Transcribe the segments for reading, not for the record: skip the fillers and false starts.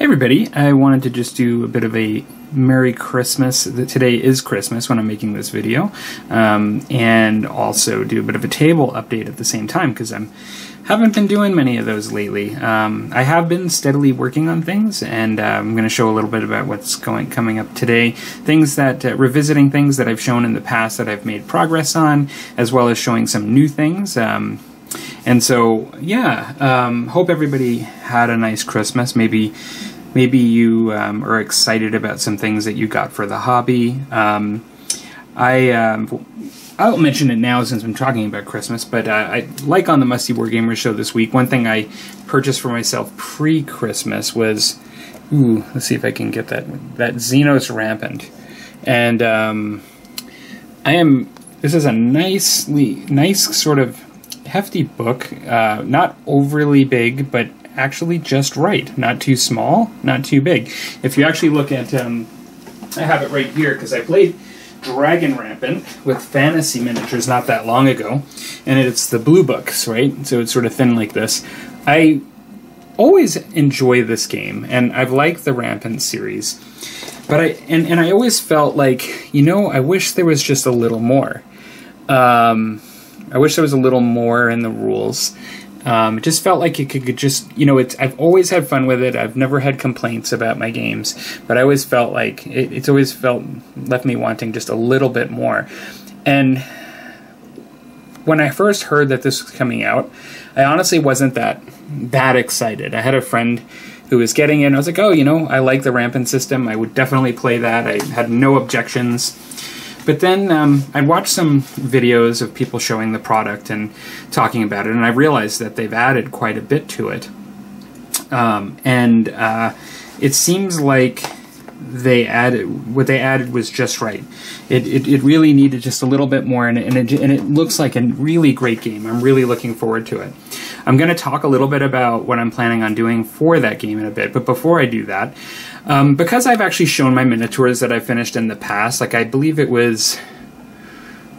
Hey everybody, I wanted to just do a bit of a Merry Christmas. Today is Christmas when I'm making this video, and also do a bit of a table update at the same time because I haven't been doing many of those lately. I have been steadily working on things, and I'm going to show a little bit about what's coming up today. Things that, revisiting things that I've shown in the past that I've made progress on, as well as showing some new things. And so, yeah, hope everybody had a nice Christmas. Maybe you are excited about some things that you got for the hobby. I'll mention it now since I'm talking about Christmas, but like on the Musty Wargamers show this week, one thing I purchased for myself pre-Christmas was, let's see if I can get that Xenos Rampant. And this is a nice sort of hefty book, not overly big, but actually just right. Not too small, not too big. If you actually look at, I have it right here because I played Dragon Rampant with fantasy miniatures not that long ago, and it's the blue books, right? So it's sort of thin like this. I always enjoy this game, and I've liked the Rampant series, but I always felt like, I wish there was just a little more. I wish there was a little more in the rules. It just felt like it could just, I've always had fun with it. I've never had complaints about my games, but I always felt like it's always left me wanting just a little bit more. And when I first heard that this was coming out, I honestly wasn't that excited. I had a friend who was getting it, and I was like, I like the Rampant system. I would definitely play that. I had no objections. But then I watched some videos of people showing the product and talking about it, and I realized that they've added quite a bit to it. It seems like what they added was just right. It really needed just a little bit more, and it looks like a really great game. I'm really looking forward to it. I'm going to talk a little bit about what I'm planning on doing for that game in a bit, but before I do that, because I've actually shown my miniatures that I finished in the past, like I believe it was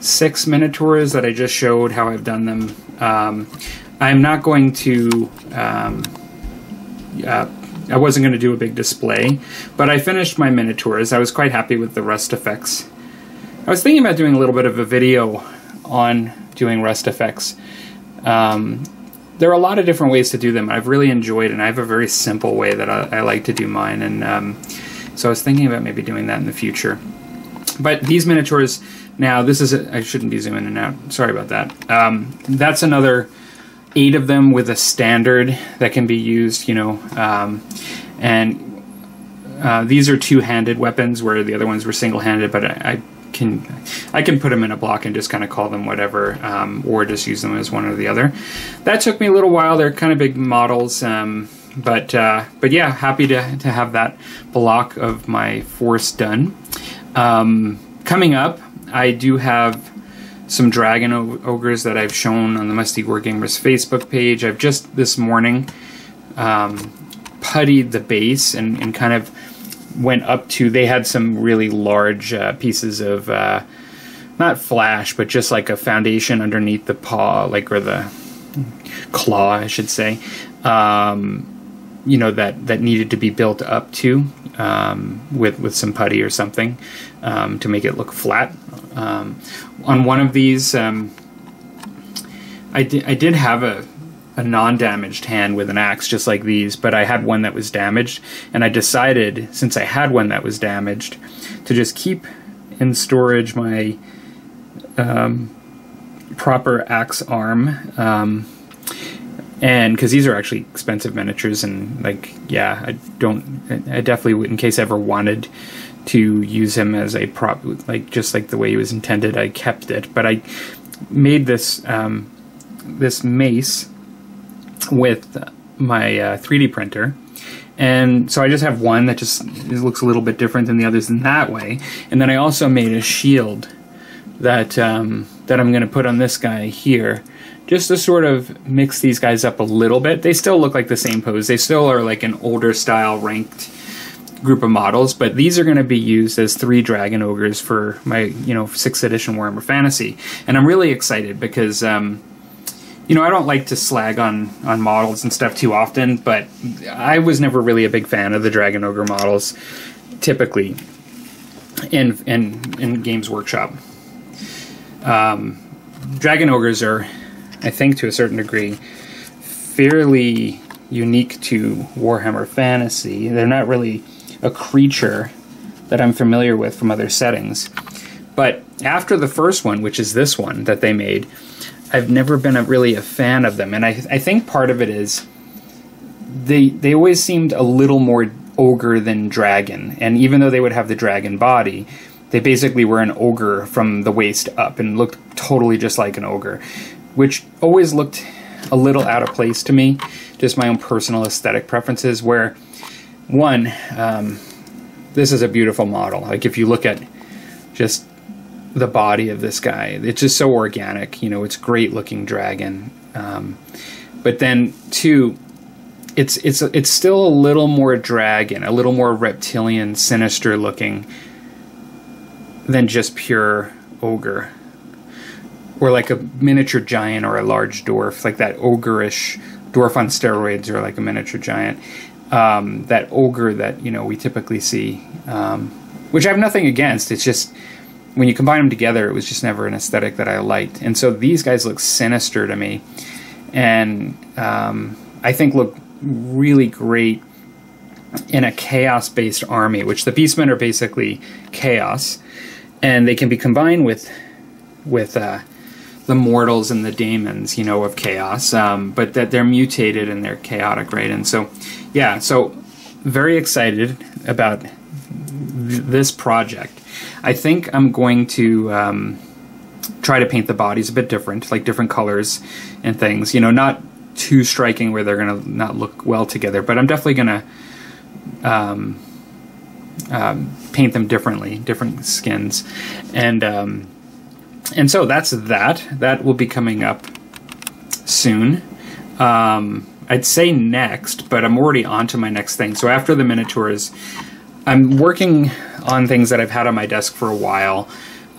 6 miniatures that I just showed how I've done them, I'm not going to, I wasn't going to do a big display, but I finished my miniatures. I was quite happy with the rust effects. I was thinking about doing a little bit of a video on doing rust effects. There are a lot of different ways to do them. I've really enjoyed, and I have a very simple way that I like to do mine, and so I was thinking about maybe doing that in the future. But these miniatures, now this is, I shouldn't be zooming in and out, sorry about that. That's another 8 of them with a standard that can be used, and these are two-handed weapons where the other ones were single-handed, but I can put them in a block and just kind of call them whatever, or just use them as one or the other. That took me a little while. They're kind of big models, but yeah, happy to have that block of my force done. Coming up, I do have some Dragon Ogres that I've shown on the Musty Wargamers Facebook page. I've just this morning puttied the base and kind of went up to, they had some really large pieces of, not flash, but just like a foundation underneath the paw, or the claw, I should say, that needed to be built up to with some putty or something to make it look flat. On one of these, I did have a non-damaged hand with an axe just like these, but I had one that was damaged, and I decided, since I had one that was damaged, to just keep in storage my proper axe arm, and because these are actually expensive miniatures, and I definitely would, in case I ever wanted to use him as a prop, just like the way he was intended, I kept it. But I made this this mace with my 3D printer, and so I just have one that just looks a little bit different than the others in that way. And then I also made a shield that I'm going to put on this guy here, just to sort of mix these guys up a little bit. They still look like the same pose. They still are like an older style ranked group of models, but these are going to be used as 3 Dragon Ogres for my 6th edition Warhammer Fantasy, and I'm really excited because you know, I don't like to slag on models and stuff too often, but I was never really a big fan of the Dragon Ogre models, typically in Games Workshop. Dragon Ogres are, I think, to a certain degree, fairly unique to Warhammer Fantasy. They're not really a creature that I'm familiar with from other settings. But after the first one, which is this one that they made, I've never been really a fan of them. And I think part of it is they always seemed a little more ogre than dragon. And even though they would have the dragon body, they basically were an ogre from the waist up and looked totally just like an ogre, which always looked a little out of place to me, just my own personal aesthetic preferences, where, one, this is a beautiful model. Like, if you look at just the body of this guy, it's just so organic, you know, it's great looking dragon. But then, two, it's still a little more dragon, a little more reptilian, sinister looking than just pure ogre. Or like a miniature giant or a large dwarf, like that ogre-ish dwarf on steroids, or like a miniature giant. That ogre that, you know, we typically see, which I have nothing against. It's just when you combine them together, it was just never an aesthetic that I liked. And so these guys look sinister to me, and I think look really great in a chaos-based army, which the Beastmen are basically chaos, and they can be combined with the mortals and the daemons, you know, of chaos, but that they're mutated and they're chaotic, right? And so, yeah, so very excited about this project. I think I'm going to try to paint the bodies a bit different, like different colors and things, you know, not too striking where they're going to not look well together, but I'm definitely going to paint them differently, different skins, and so that's that. That will be coming up soon. I'd say next, but I'm already on to my next thing. So after the miniatures, I'm working on things that I've had on my desk for a while,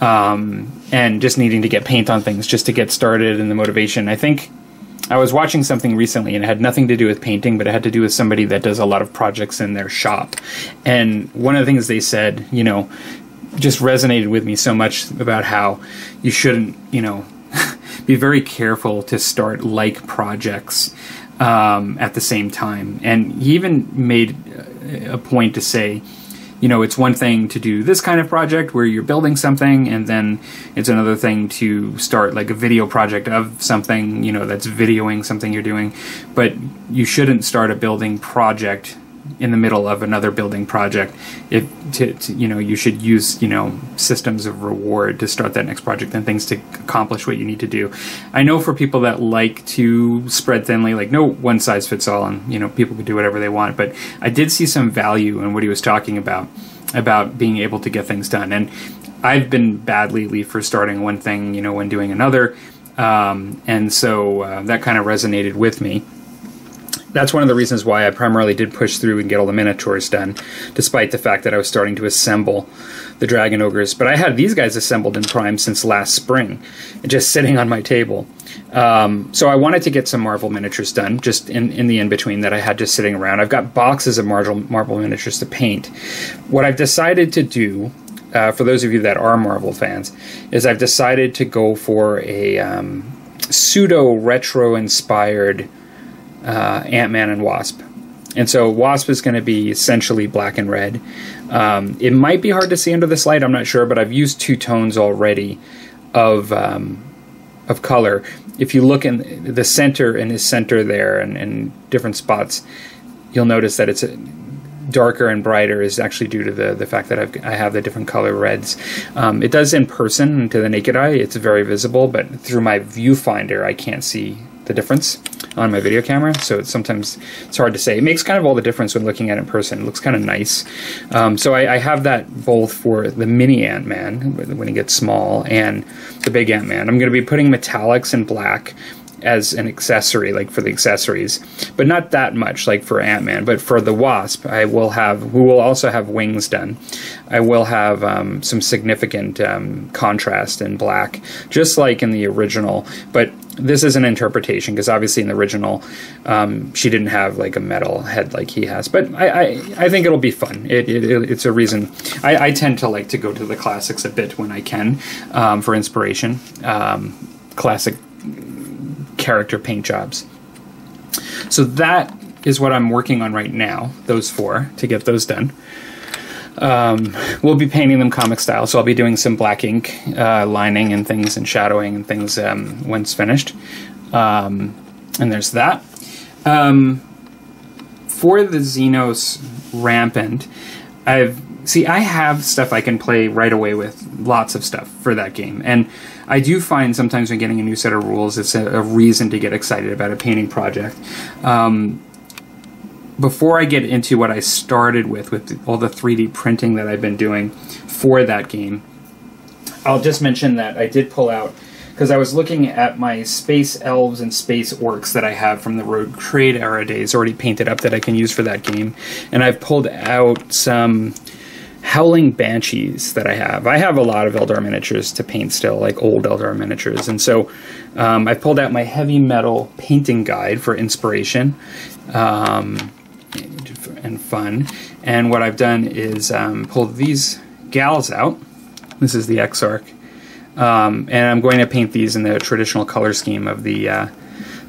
and just needing to get paint on things just to get started, and the motivation. I think I was watching something recently, and it had nothing to do with painting, but it had to do with somebody that does a lot of projects in their shop. And one of the things they said, you know, just resonated with me so much about how you shouldn't, you know, be very careful to start like projects at the same time. And he even made a point to say, you know, it's one thing to do this kind of project where you're building something, and then it's another thing to start like a video project of something, you know, that's videoing something you're doing. But you shouldn't start a building project in the middle of another building project. You know, you should use, you know, systems of reward to start that next project and things to accomplish what you need to do. I know for people that like to spread thinly, like no one size fits all, and, you know, people can do whatever they want, but I did see some value in what he was talking about being able to get things done. And I've been bad lately for starting one thing, you know, when doing another, and so that kind of resonated with me. That's one of the reasons why I primarily did push through and get all the miniatures done, despite the fact that I was starting to assemble the Dragon Ogres. But I had these guys assembled in Prime since last spring, just sitting on my table. So I wanted to get some Marvel miniatures done, just in the in-between that I had just sitting around. I've got boxes of Marvel miniatures to paint. What I've decided to do, for those of you that are Marvel fans, is I've decided to go for a pseudo-retro-inspired Ant-Man and Wasp. And so Wasp is going to be essentially black and red. It might be hard to see under this light, I'm not sure, but I've used two tones already of color. If you look in the center, in his center there, and different spots, you'll notice that it's darker and brighter is actually due to the fact that I have the different color reds. It does in person, to the naked eye, it's very visible, but through my viewfinder I can't see the difference on my video camera, so sometimes it's hard to say. It makes kind of all the difference when looking at it in person. It looks kind of nice. So I have that both for the mini Ant-Man, when he gets small, and the big Ant-Man. I'm going to be putting metallics and black as an accessory, like for the accessories, but not that much like for Ant-Man. But for the Wasp, we will also have wings done. I will have some significant contrast in black, just like in the original, but this is an interpretation, because obviously in the original, she didn't have like a metal head like he has. But I think it'll be fun. It's a reason. I tend to like to go to the classics a bit when I can for inspiration. Classic character paint jobs. So that is what I'm working on right now, those 4, to get those done. We'll be painting them comic style, so I'll be doing some black ink lining and things, and shadowing and things once finished. And there's that. For the Xenos Rampant, I have stuff I can play right away with, lots of stuff for that game. And I do find sometimes when getting a new set of rules, it's a reason to get excited about a painting project. Before I get into what I started with all the 3D printing that I've been doing for that game, I'll just mention that I did pull out, because I was looking at my Space Elves and Space Orcs that I have from the Rogue Trade era days already painted up that I can use for that game, and I've pulled out some Howling Banshees that I have. I have a lot of Eldar miniatures to paint still, like old Eldar miniatures, and so I've pulled out my heavy metal painting guide for inspiration and fun, and what I've done is pulled these gals out. This is the Exarch, and I'm going to paint these in the traditional color scheme of the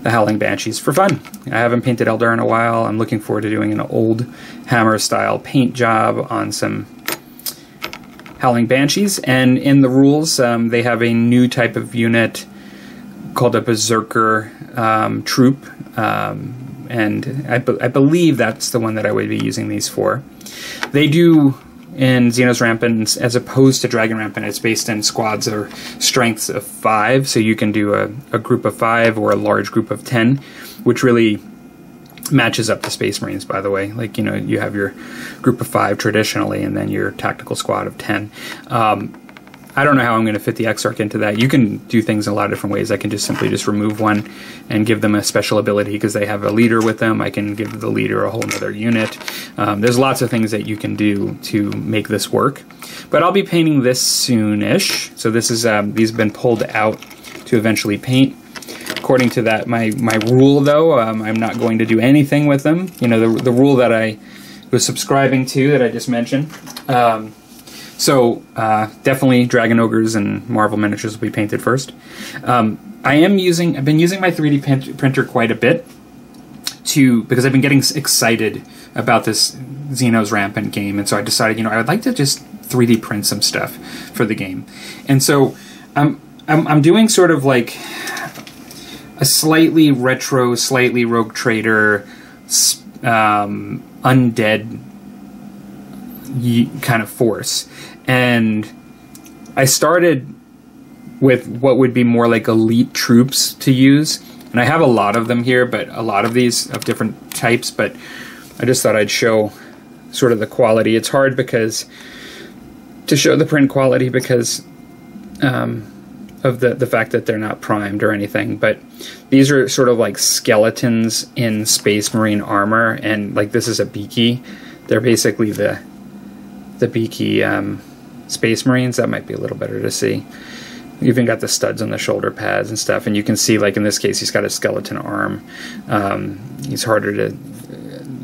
Howling Banshees for fun. I haven't painted Eldar in a while. I'm looking forward to doing an old Hammer style paint job on some Howling Banshees. And in the rules, they have a new type of unit called a Berserker troop, and I believe that's the one that I would be using these for. They do, in Xenos Rampant, as opposed to Dragon Rampant, it's based in squads or strengths of 5, so you can do a group of 5 or a large group of 10, which really matches up to Space Marines, by the way. Like, you know, you have your group of 5 traditionally, and then your tactical squad of 10. I don't know how I'm going to fit the Exarch into that. You can do things in a lot of different ways. I can just simply remove one and give them a special ability because they have a leader with them. I can give the leader a whole other unit. There's lots of things that you can do to make this work. But I'll be painting this soon-ish. So this is these have been pulled out to eventually paint. According to that, my rule, though, I'm not going to do anything with them. You know, the rule that I was subscribing to that I just mentioned. So definitely Dragon Ogres and Marvel miniatures will be painted first. I've been using my 3D printer quite a bit because I've been getting excited about this Xenos Rampant game, and so I decided, you know, I would like to just 3D print some stuff for the game. And so I'm doing sort of like a slightly retro, slightly Rogue Trader, undead kind of force. And I started with what would be more like elite troops to use. And I have a lot of them here, but a lot of these of different types, but I just thought I'd show sort of the quality. It's hard to show the print quality because of the fact that they're not primed or anything, but these are sort of like skeletons in Space Marine armor, and like this is a Beaky. They're basically the Beaky Space Marines. That might be a little better to see. You've even got the studs on the shoulder pads and stuff, and you can see, like in this case, he's got a skeleton arm. He's harder to...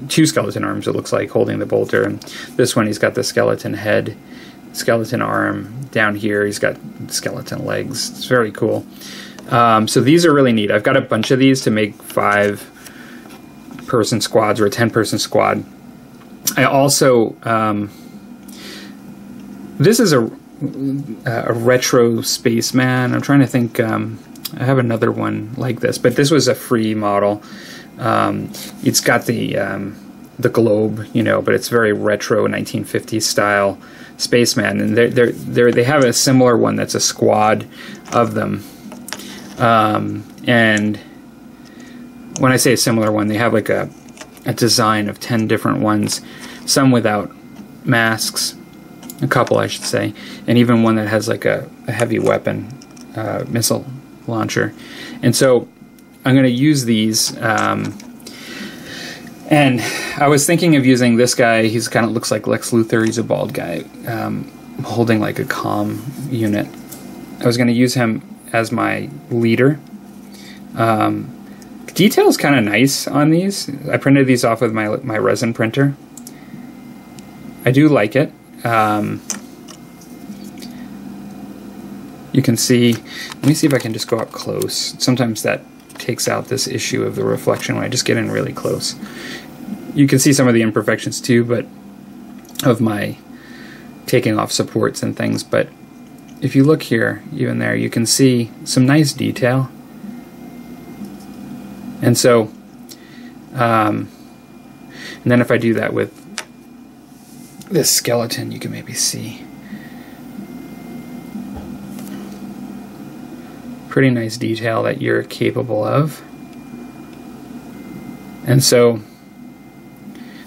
2 skeleton arms, it looks like, holding the bolter. And this one, he's got the skeleton head, skeleton arm. Down here, he's got skeleton legs. It's very cool. So these are really neat. I've got a bunch of these to make 5-person squads or a 10-person squad. I also... this is a retro spaceman. I'm trying to think. I have another one like this, but this was a free model. It's got the globe, you know, but it's very retro 1950s style spaceman, and they have a similar one that's a squad of them. And when I say a similar one, they have like a design of 10 different ones, some without masks. A couple, I should say, and even one that has like a heavy weapon missile launcher. And so I'm going to use these. And I was thinking of using this guy. He's kind of looks like Lex Luthor. He's a bald guy holding like a comm unit. I was going to use him as my leader. Detail's kind of nice on these. I printed these off with my resin printer. I do like it. You can see, let me see if I can just go up close. Sometimes that takes out this issue of the reflection when I just get in really close. You can see some of the imperfections too, but of my taking off supports and things. But if you look here, even there, you can see some nice detail. And so, and then if I do that with this skeleton, you can maybe see pretty nice detail that you're capable of. And so,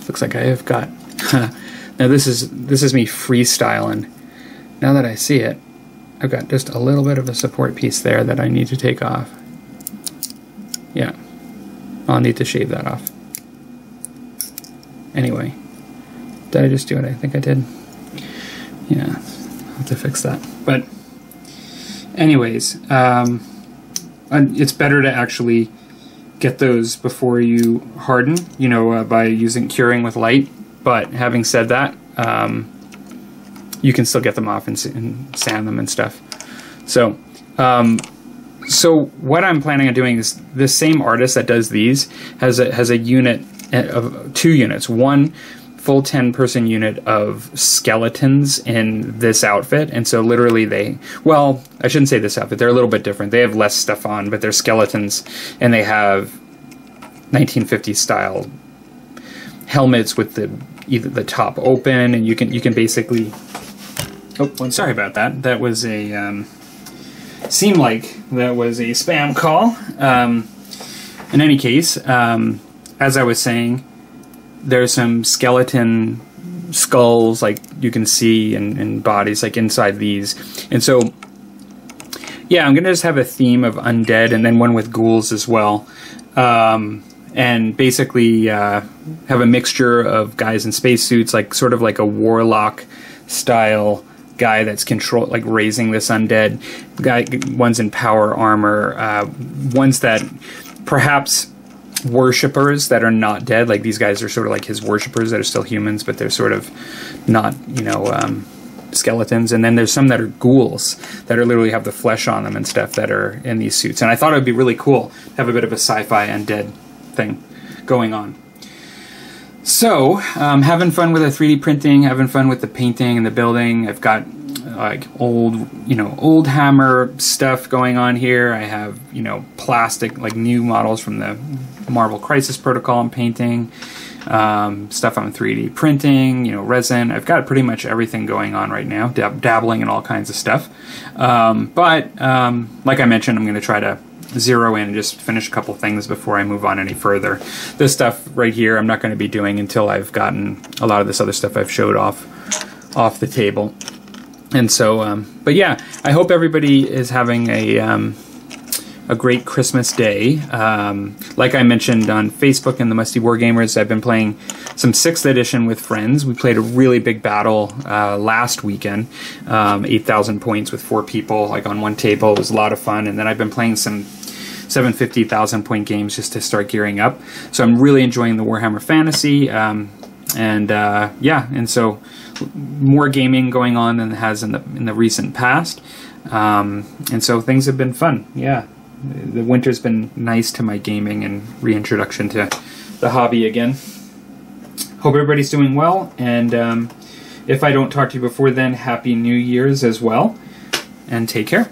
looks like I have got, now this is me freestyling. Now that I see it, I've got just a little bit of a support piece there that I need to take off. Yeah. I'll need to shave that off. Anyway, did I just do it? I think I did. Yeah, I'll have to fix that. But anyways, it's better to actually get those before you harden, you know, by using curing with light. But having said that, you can still get them off and sand them and stuff. So, so what I'm planning on doing is this same artist that does these has a unit of 2 units. One full 10-person unit of skeletons in this outfit, and so literally well, I shouldn't say this outfit, they're a little bit different. They have less stuff on, but they're skeletons, and they have 1950s style helmets with either the top open, and you can basically, oh, well, sorry about that. That was a seemed like that was a spam call. In any case, as I was saying, there's some skeleton skulls, like you can see, and bodies like inside these. And so, yeah, I'm gonna just have a theme of undead, and then one with ghouls as well. And basically have a mixture of guys in spacesuits, like sort of like a warlock style guy that's like raising this undead guy, ones in power armor, ones that perhaps worshippers that are not dead, like these guys are sort of like his worshippers that are still humans, but they're sort of not, you know, skeletons. And then there's some that are ghouls that are literally have the flesh on them and stuff that are in these suits. And I thought it would be really cool to have a bit of a sci-fi undead thing going on. So, having fun with the 3D printing, having fun with the painting and the building. I've got like old hammer stuff going on here. I have, you know, plastic, like new models from the Marvel Crisis Protocol I'm painting. Stuff I'm 3D printing, you know, resin. I've got pretty much everything going on right now, dabbling in all kinds of stuff. But like I mentioned, I'm going to try to zero in and just finish a couple things before I move on any further. This stuff right here I'm not going to be doing until I've gotten a lot of this other stuff I've showed off the table. And so, but yeah, I hope everybody is having a great Christmas day. Like I mentioned on Facebook and the Musty Wargamers, I've been playing some 6th edition with friends. We played a really big battle last weekend, 8,000 points with 4 people, like on one table. It was a lot of fun. And then I've been playing some 750,000 point games just to start gearing up. So I'm really enjoying the Warhammer Fantasy. Yeah, and so more gaming going on than it has in the recent past. And so things have been fun. Yeah. The winter's been nice to my gaming and reintroduction to the hobby again. Hope everybody's doing well, and if I don't talk to you before then, Happy New Year's as well, and take care.